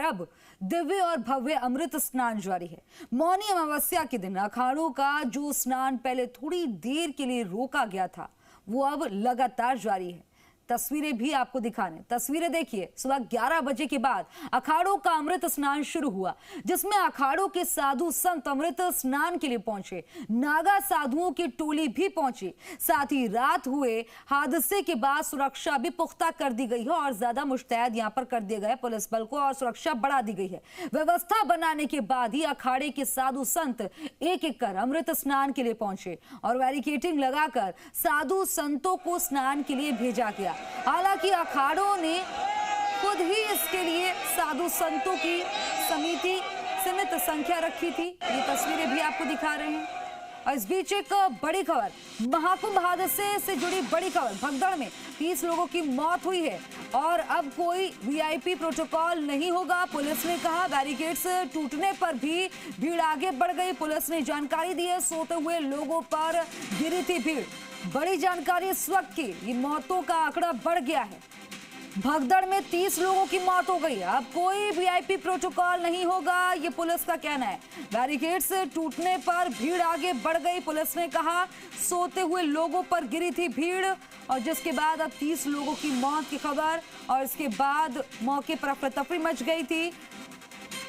अब दिव्य और भव्य अमृत स्नान जारी है। मौनी अमावस्या के दिन अखाड़ों का जो स्नान पहले थोड़ी देर के लिए रोका गया था, वो अब लगातार जारी है। तस्वीरें भी आपको दिखाने, तस्वीरें देखिए। सुबह 11 बजे के बाद अखाड़ों का अमृत स्नान शुरू हुआ, जिसमें अखाड़ों के साधु संत अमृत स्नान के लिए पहुंचे। नागा साधुओं की टोली भी पहुंची। साथ ही रात हुए हादसे के बाद सुरक्षा भी पुख्ता कर दी गई है और ज्यादा मुस्तैद यहां पर कर दिए गए पुलिस बल को और सुरक्षा बढ़ा दी गई है। व्यवस्था बनाने के बाद ही अखाड़े के साधु संत एक एक कर अमृत स्नान के लिए पहुंचे और बैरिकेडिंग लगाकर साधु संतों को स्नान के लिए भेजा गया। हालांकि अखाड़ों ने खुद ही इसके लिए साधु संतों की समिति सीमित संख्या रखी थी। ये तस्वीरें भी आपको दिखा रहे हैं। और इस बीच एक बड़ी खबर, महाकुंभ हादसे से जुड़ी बड़ी खबर। भगदड़ में 30 लोगों की मौत हुई है और अब कोई वीआईपी प्रोटोकॉल नहीं होगा। पुलिस ने कहा बैरिकेड्स टूटने पर भी भीड़ आगे बढ़ गई। पुलिस ने जानकारी दी है, सोते हुए लोगों पर गिरी थी भीड़। बड़ी जानकारी इस वक्त की, ये मौतों का आंकड़ा बढ़ गया है। भगदड़ में 30 लोगों की मौत हो गई। अब कोई वीआईपी प्रोटोकॉल नहीं होगा, ये पुलिस का कहना है। बैरिकेड्स टूटने पर भीड़ आगे बढ़ गई। पुलिस ने कहा सोते हुए लोगों पर गिरी थी भीड़ और जिसके बाद अब 30 लोगों की मौत की खबर और इसके बाद मौके पर अफरा-तफरी मच गई थी।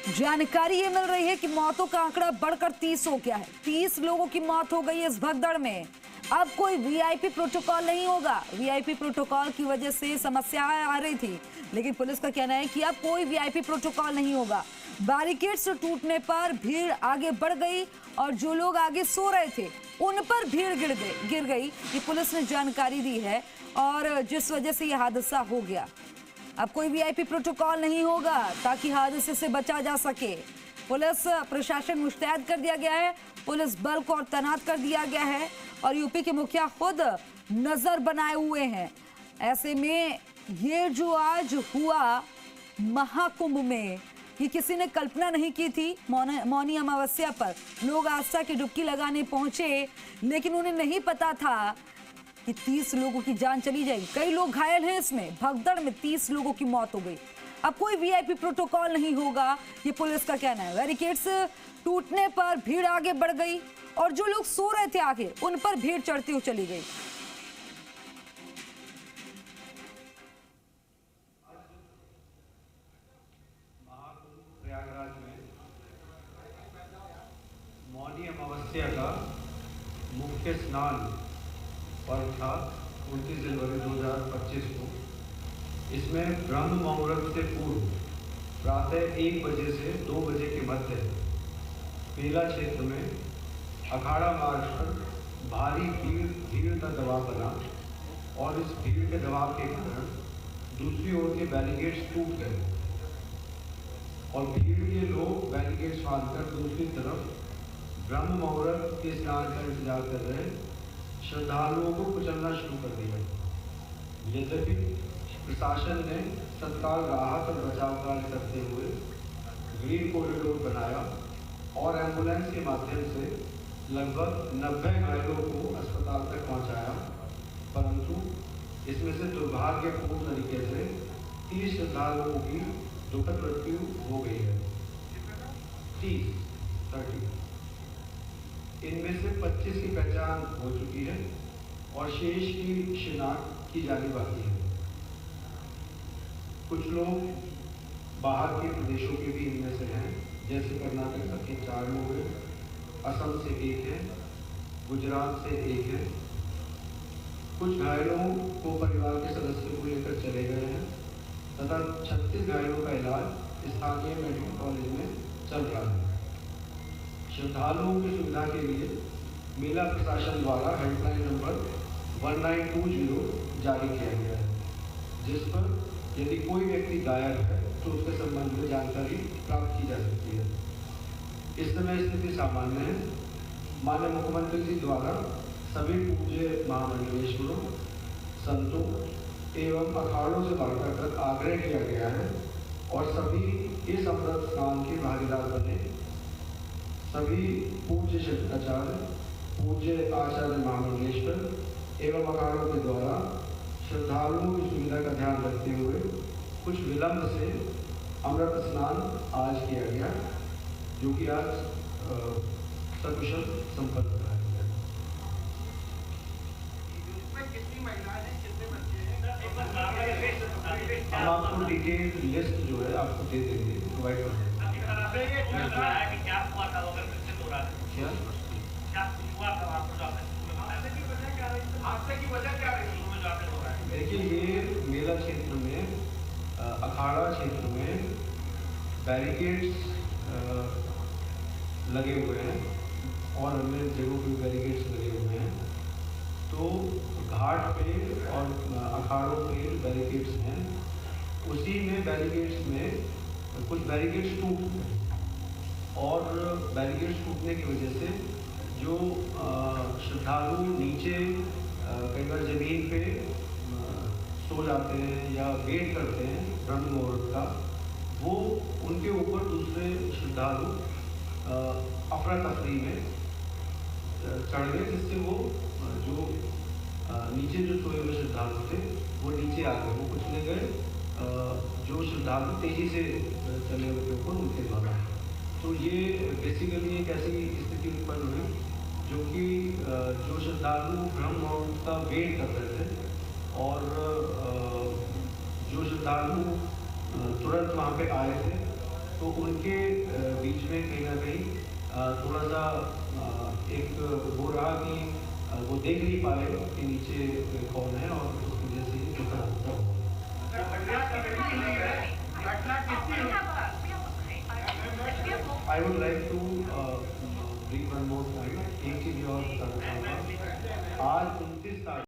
जानकारी ये मिल रही है कि मौतों का आंकड़ा बढ़कर 30 हो गया है। 30 लोगों की मौत हो गई है इस भगदड़ में। अब कोई वीआईपी प्रोटोकॉल नहीं होगा। वीआईपी प्रोटोकॉल की वजह से समस्याएं आ रही थी, लेकिन पुलिस का कहना है कि अब कोई वीआईपी प्रोटोकॉल नहीं होगा। बैरिकेड्स टूटने पर भीड़ आगे बढ़ गई और जो लोग आगे सो रहे थे उन पर भीड़ गिर गई। ये पुलिस ने जानकारी दी है और जिस वजह से यह हादसा हो गया। अब कोई वीआईपी प्रोटोकॉल नहीं होगा ताकि हादसे से बचा जा सके। पुलिस प्रशासन मुस्तैद कर दिया गया है, पुलिस बल को और तैनात कर दिया गया है और यूपी के मुखिया खुद नजर बनाए हुए हैं। ऐसे में ये जो आज हुआ महाकुंभ में, ये किसी ने कल्पना नहीं की थी। मौनी अमावस्या पर लोग आस्था की डुबकी लगाने पहुंचे, लेकिन उन्हें नहीं पता था कि 30 लोगों की जान चली जाएगी। कई लोग घायल हैं इसमें। भगदड़ में 30 लोगों की मौत हो गई। अब कोई वीआईपी प्रोटोकॉल नहीं होगा, ये पुलिस का कहना है। बैरिकेड्स टूटने पर भीड़ आगे बढ़ गई और जो लोग सो रहे थे आगे उन पर भीड़ चढ़ती हुई चली गई। प्रयागराज में मौनी अमावस्या का मुख्य स्नान पर्व था 29 जनवरी 2025 को। इसमें ब्रह्म मुहूर्त से पूर्व प्रातः 1 बजे से 2 बजे के मध्य बेला क्षेत्र में अखाड़ा मार्ग पर भारी भीड़ का दबाव बना और इस भीड़ के दबाव के कारण दूसरी ओर के बैरिकेड्स टूट गए और भीड़ के लोग बैरिकेड्स फाड़कर दूसरी तरफ ब्रह्म मुहूर्त के स्नान का इंतजार कर रहे श्रद्धालुओं को कुचलना शुरू कर दिया। यद्यपि प्रशासन ने तत्काल राहत और बचाव कार्य करते हुए ग्रीन कॉरिडोर बनाया और एम्बुलेंस के माध्यम से लगभग 90 घायलों को अस्पताल तक पहुंचाया, परंतु इसमें से दुर्भाग्यपूर्ण तरीके से 30 श्रद्धालुओं की दुखद मृत्यु हो गई है। 30 इनमें से 25 की पहचान हो चुकी है और शेष की शिनाख्त की जानी बाकी है। कुछ लोग बाहर के प्रदेशों के भी इनमें से हैं, जैसे कर्नाटक के 4 लोग हैं, असम से 1 है, गुजरात से 1 है। कुछ घायलों को परिवार के सदस्यों को लेकर चले गए हैं तथा 36 घायलों का इलाज स्थानीय मेडिकल कॉलेज में चल रहा है। श्रद्धालुओं की सुविधा के लिए मेला प्रशासन द्वारा हेल्पलाइन नंबर 1920 जारी किया गया है, जिस पर यदि कोई व्यक्ति घायल है तो उसके संबंध में जानकारी प्राप्त की जा सकती है। इस समय स्थिति सामान्य है। माननीय मुख्यमंत्री जी द्वारा सभी पूज्य महामंडलेश्वरों, संतों एवं अखाड़ों से वार्ता कर आग्रह किया गया है और सभी इस अमृत स्नान के भागीदार बने। सभी पूज्य शिष्टाचार्य, पूज्य आचार्य महामंडलेश्वर एवं अखाड़ों के द्वारा श्रद्धालुओं की सुविधा का ध्यान रखते हुए कुछ विलंब से अमृत स्नान आज किया गया, जो कि आज सकुशल संपन्न कराया गया। हम आपको डिटेल लिस्ट जो है आपको दे देंगे, प्रोवाइड कर देंगे। देखिए, ये मेला क्षेत्र में, अखाड़ा क्षेत्र में बैरिकेड्स लगे हुए हैं और अन्य जगहों पे बैरिकेड्स लगे हुए हैं। तो घाट पे और अखाड़ों पे बैरिकेड्स हैं, उसी में बैरिकेड्स में कुछ बैरिकेड्स टूट गए और बैरिकेड्स टूटने की वजह से जो श्रद्धालु नीचे कई बार जमीन पे सो जाते हैं या वेट करते हैं ब्रह्म मुहूर्त का, वो उनके ऊपर दूसरे श्रद्धालु अफरा तफरी में चढ़ गए, जिससे वो जो नीचे जो सोए हुए श्रद्धालु थे वो नीचे आ गए, वो कुचले गए। जो श्रद्धालु तेजी से चले हुए थे ऊपर, उनके द्वारा। तो ये बेसिकली एक ऐसी स्थिति उत्पन्न हुई जो कि जो श्रद्धालु ब्रह्म मुहूर्त का वेट कर रहे थे और जो श्रद्धालु तुरंत वहाँ पे आए थे, तो उनके बीच में कहीं ना कहीं थोड़ा सा एक वो रहा कि वो देख नहीं पाए कि नीचे कौन है और उस वजह से ये दुखद हुआ। I would like to bring one more point. एक चीज और बताना चाहूँगा, आज 29 तारीख